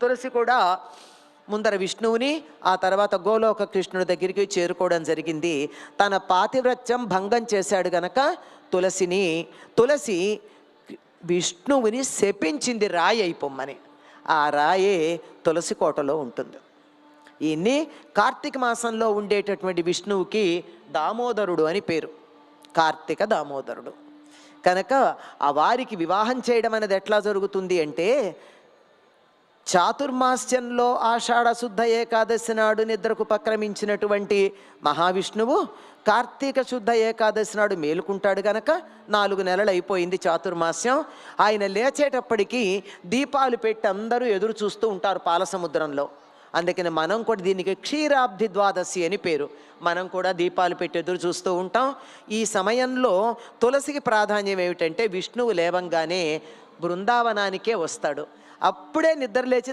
తులసి కూడా ముందర విష్ణువుని, ఆ తర్వాత గోలోక కృష్ణుడి దగ్గరికి చేరుకోవడం జరిగింది. తన పాతివ్రత్యం భంగం చేశాడు గనక తులసి విష్ణువుని శపించింది రాయి అయిపోమ్మని. ఆ రాయే తులసి కోటలో ఉంటుంది. ఈయన్ని కార్తీక మాసంలో ఉండేటటువంటి విష్ణువుకి దామోదరుడు అని పేరు, కార్తీక దామోదరుడు కనుక ఆ వారికి వివాహం చేయడం అనేది ఎట్లా జరుగుతుంది అంటే, చాతుర్మాస్యంలో ఆషాఢ శుద్ధ ఏకాదశి నాడు నిద్రకు ఉపక్రమించినటువంటి మహావిష్ణువు కార్తీక శుద్ధ ఏకాదశి నాడు మేలుకుంటాడు గనక 4 నెలలు అయిపోయింది చాతుర్మాస్యం. ఆయన లేచేటప్పటికీ దీపాలు పెట్టి అందరూ ఎదురు చూస్తూ ఉంటారు పాలసముద్రంలో. అందుకని మనం కూడా దీనికి క్షీరాబ్ది ద్వాదశి అని పేరు. మనం కూడా దీపాలు పెట్టి ఎదురు చూస్తూ ఉంటాం. ఈ సమయంలో తులసికి ప్రాధాన్యం ఏమిటంటే, విష్ణువు లేవంగానే బృందావనానికే వస్తాడు. అప్పుడే నిద్రలేచి